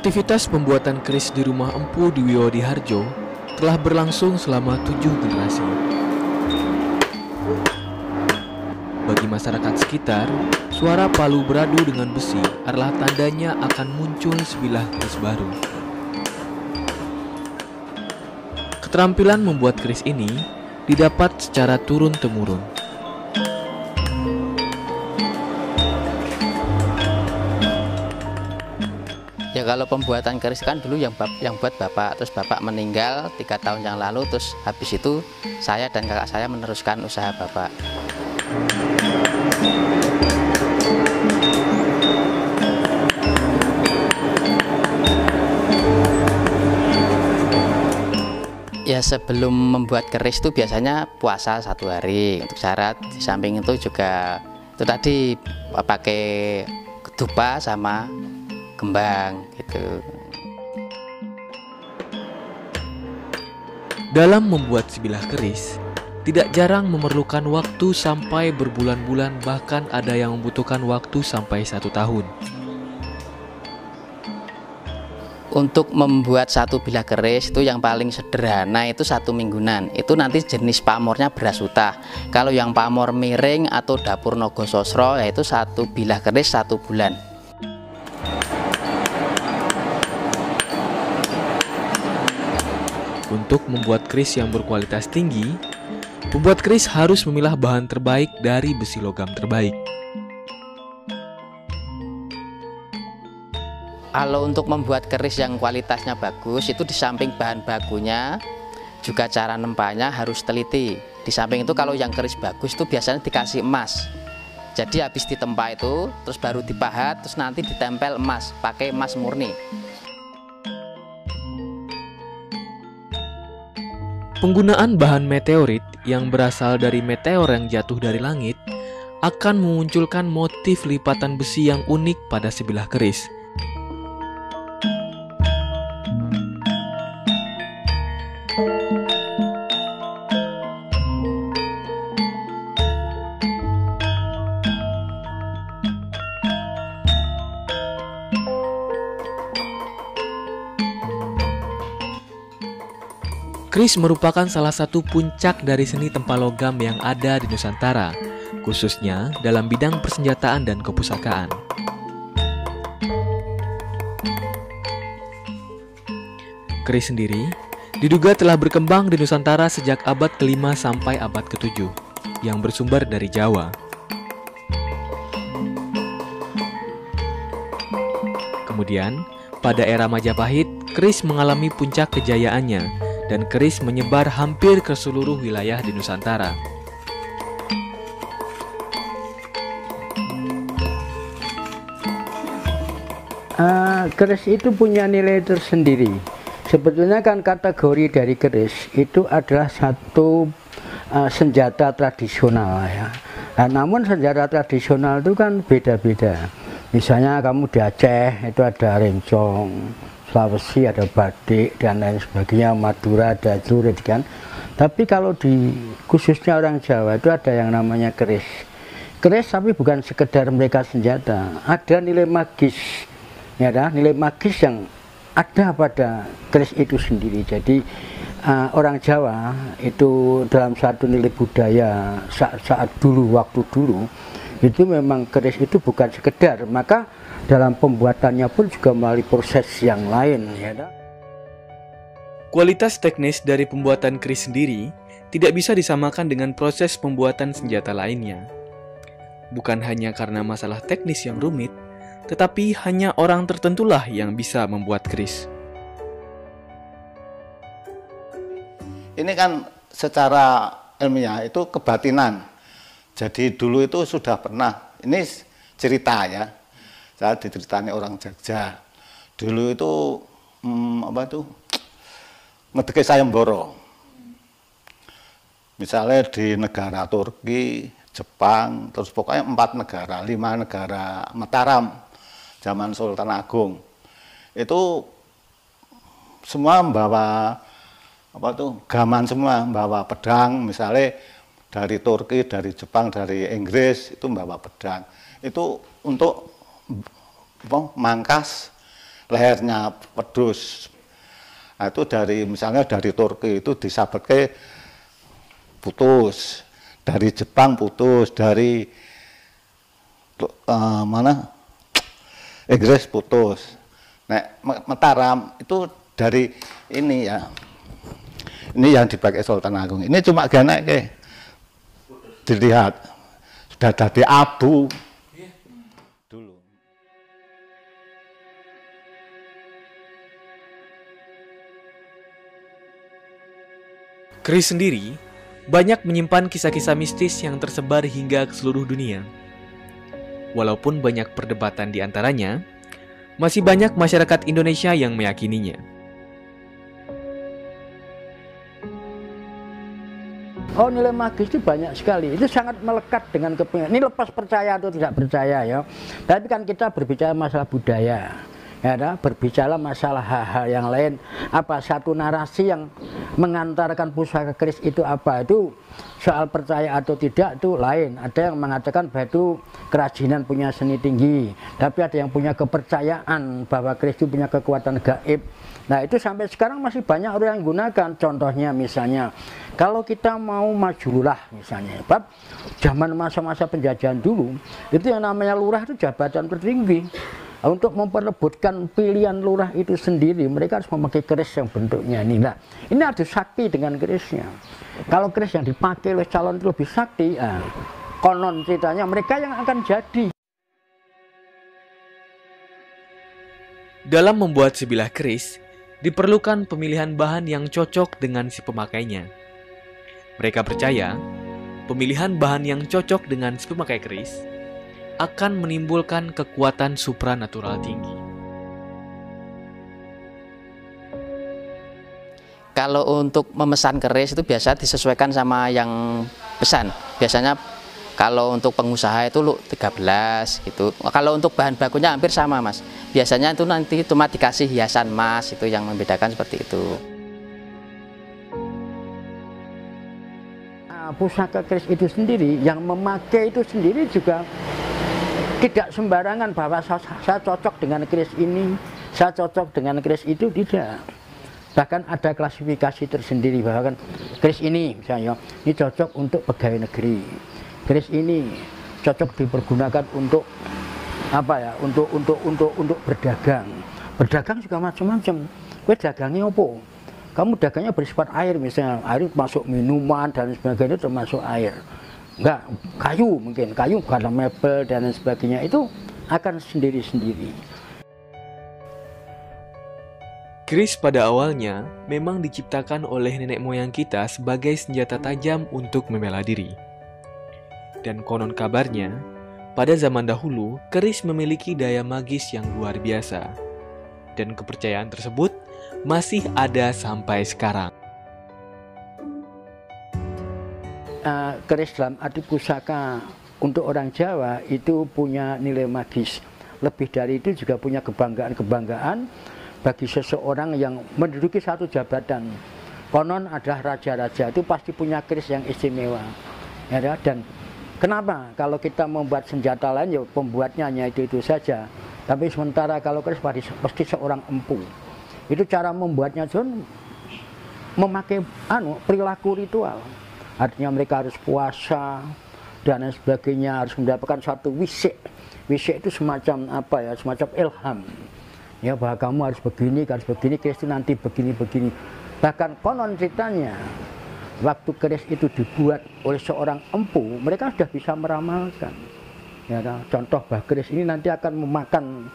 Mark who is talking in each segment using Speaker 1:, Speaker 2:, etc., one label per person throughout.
Speaker 1: Aktivitas pembuatan keris di rumah Empu di Wiyodiharjo telah berlangsung selama 7 generasi. Bagi masyarakat sekitar, suara palu beradu dengan besi adalah tandanya akan muncul sebilah keris baru. Keterampilan membuat keris ini didapat secara turun-temurun.
Speaker 2: Ya kalau pembuatan keris kan dulu yang buat bapak, terus bapak meninggal 3 tahun yang lalu, terus habis itu saya dan kakak saya meneruskan usaha bapak. Ya sebelum membuat keris itu biasanya puasa 1 hari untuk syarat. Di samping itu juga itu tadi pakai ketupat sama kembang gitu.
Speaker 1: Dalam membuat sebilah keris, tidak jarang memerlukan waktu sampai berbulan-bulan, bahkan ada yang membutuhkan waktu sampai 1 tahun.
Speaker 2: Untuk membuat satu bilah keris itu yang paling sederhana itu 1 mingguan. Itu nanti jenis pamornya beras utah. Kalau yang pamor miring atau dapur Nogososro yaitu 1 bilah keris 1 bulan.
Speaker 1: Untuk membuat keris yang berkualitas tinggi, pembuat keris harus memilah bahan terbaik dari besi logam terbaik.
Speaker 2: Kalau untuk membuat keris yang kualitasnya bagus, itu di samping bahan bakunya, juga cara nempanya harus teliti. Di samping itu kalau yang keris bagus itu biasanya dikasih emas. Jadi habis ditempa itu, terus baru dipahat, terus nanti ditempel emas, pakai emas murni.
Speaker 1: Penggunaan bahan meteorit yang berasal dari meteor yang jatuh dari langit akan memunculkan motif lipatan besi yang unik pada sebilah keris. Keris merupakan salah satu puncak dari seni tempa logam yang ada di Nusantara, khususnya dalam bidang persenjataan dan kepustakaan. Keris sendiri diduga telah berkembang di Nusantara sejak abad ke-5 sampai abad ke-7, yang bersumber dari Jawa. Kemudian, pada era Majapahit, keris mengalami puncak kejayaannya, dan keris menyebar hampir ke seluruh wilayah di Nusantara.
Speaker 3: Keris itu punya nilai tersendiri. Sebetulnya kan kategori dari keris itu adalah satu senjata tradisional ya. Namun senjata tradisional itu kan beda-beda. Misalnya kamu di Aceh itu ada rencong, Sulawesi ada batik dan lain sebagainya, Madura ada celurit kan. Tapi kalau di khususnya orang Jawa itu ada yang namanya keris. Keris tapi bukan sekedar mereka senjata, ada nilai magis. Ya, ada nilai magis yang ada pada keris itu sendiri. Jadi orang Jawa itu dalam satu nilai budaya saat dulu, waktu dulu itu memang keris itu bukan sekedar, maka dalam pembuatannya pun juga melalui proses yang lain. Ya.
Speaker 1: Kualitas teknis dari pembuatan keris sendiri tidak bisa disamakan dengan proses pembuatan senjata lainnya. Bukan hanya karena masalah teknis yang rumit, tetapi hanya orang tertentulah yang bisa membuat keris.
Speaker 4: Ini kan secara ilmiah itu kebatinan. Jadi dulu itu sudah pernah, ini cerita ya. Saya diceritani orang Jogja. Dulu itu ngedeki sayembara. Misalnya di negara Turki, Jepang, terus pokoknya 4 negara, 5 negara Mataram, zaman Sultan Agung. Itu semua membawa gaman semua, membawa pedang, misalnya dari Turki, dari Jepang, dari Inggris itu membawa pedang. Itu untuk mangkas lehernya pedus. Nah, itu misalnya dari Turki itu disabetke putus, dari Jepang putus, dari Inggris putus. Nek Mataram itu dari ini ya. Ini yang dipakai Sultan Agung. Ini cuma genek ke. Dilihat sudah jadi abu dulu.
Speaker 1: Keris sendiri banyak menyimpan kisah-kisah mistis yang tersebar hingga ke seluruh dunia. Walaupun banyak perdebatan di antaranya, masih banyak masyarakat Indonesia yang meyakininya.
Speaker 3: Oh, nilai magis itu banyak sekali. Itu sangat melekat dengan kepentingan. Ini lepas percaya atau tidak percaya ya. Tapi kan kita berbicara masalah budaya. Ya, berbicara masalah hal-hal yang lain. Apa satu narasi yang mengantarkan pusaka keris itu apa? Itu soal percaya atau tidak itu lain. Ada yang mengatakan bahwa itu kerajinan punya seni tinggi. Tapi ada yang punya kepercayaan bahwa keris itu punya kekuatan gaib. Nah, itu sampai sekarang masih banyak orang yang gunakan. Contohnya misalnya, kalau kita mau majulah misalnya, Pak, zaman masa-masa penjajahan dulu, itu yang namanya lurah itu jabatan tertinggi. Untuk memperebutkan pilihan lurah itu sendiri, mereka harus memakai keris yang bentuknya ini. Nah, ini ada sakti dengan kerisnya. Kalau keris yang dipakai oleh calon itu lebih sakti, konon ceritanya mereka yang akan jadi.
Speaker 1: Dalam membuat sebilah keris, diperlukan pemilihan bahan yang cocok dengan si pemakainya. Mereka percaya, pemilihan bahan yang cocok dengan si pemakai keris akan menimbulkan kekuatan supranatural tinggi.
Speaker 2: Kalau untuk memesan keris itu biasa disesuaikan sama yang pesan. Biasanya kalau untuk pengusaha itu 13 gitu. Kalau untuk bahan bakunya hampir sama, Mas. Biasanya itu nanti cuma dikasih hiasan emas, itu yang membedakan seperti itu.
Speaker 3: Pusaka keris itu sendiri, yang memakai itu sendiri juga tidak sembarangan bahwa saya cocok dengan keris ini, saya cocok dengan keris itu, tidak. Bahkan ada klasifikasi tersendiri bahwa kan keris ini misalnya ini cocok untuk pegawai negeri, keris ini cocok dipergunakan untuk apa ya, untuk berdagang. Berdagang juga macam-macam. Kue dagangnya apa? Kamu dagangnya bersifat air, misalnya air masuk minuman dan sebagainya termasuk air. Enggak, kayu mungkin, kayu karena mebel dan sebagainya, itu akan sendiri-sendiri.
Speaker 1: Keris pada awalnya memang diciptakan oleh nenek moyang kita sebagai senjata tajam untuk membela diri. Dan konon kabarnya, pada zaman dahulu, keris memiliki daya magis yang luar biasa. Dan kepercayaan tersebut masih ada sampai sekarang.
Speaker 3: Keris dalam arti pusaka untuk orang Jawa itu punya nilai magis. Lebih dari itu juga punya kebanggaan-kebanggaan bagi seseorang yang menduduki satu jabatan. Konon adalah raja-raja itu pasti punya keris yang istimewa. Ya, dan kenapa? Kalau kita membuat senjata lain ya pembuatnya hanya itu saja. Tapi sementara kalau keris pasti seorang empu. Itu cara membuatnya John memakai perilaku ritual. Artinya mereka harus puasa dan sebagainya, harus mendapatkan satu wisik. Wisik itu semacam apa ya, semacam ilham. Ya, bahwa kamu harus begini, keris itu nanti begini. Bahkan konon ceritanya, waktu keris itu dibuat oleh seorang empu, mereka sudah bisa meramalkan. Ya, contoh bahwa keris ini nanti akan memakan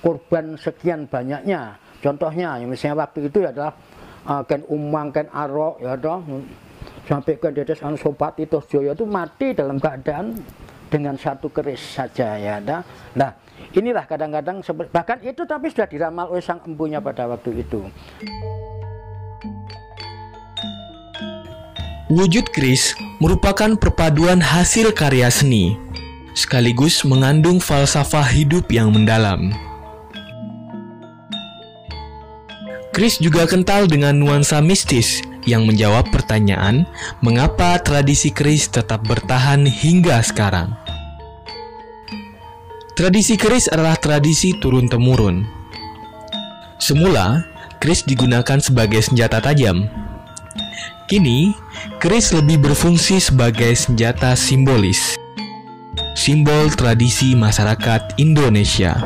Speaker 3: korban sekian banyaknya. Contohnya, misalnya waktu itu adalah Ken Umang, Ken Arok, ya sampai ke Dedes Anusopati Tosjoyo itu mati dalam keadaan dengan satu keris saja, ya. Nah, inilah kadang-kadang bahkan itu tapi sudah diramal oleh sang empunya pada waktu itu.
Speaker 1: Wujud keris merupakan perpaduan hasil karya seni, sekaligus mengandung falsafah hidup yang mendalam. Keris juga kental dengan nuansa mistis yang menjawab pertanyaan mengapa tradisi keris tetap bertahan hingga sekarang. Tradisi keris adalah tradisi turun-temurun Semula, keris digunakan sebagai senjata tajam. Kini, keris lebih berfungsi sebagai senjata simbolis, simbol tradisi masyarakat Indonesia.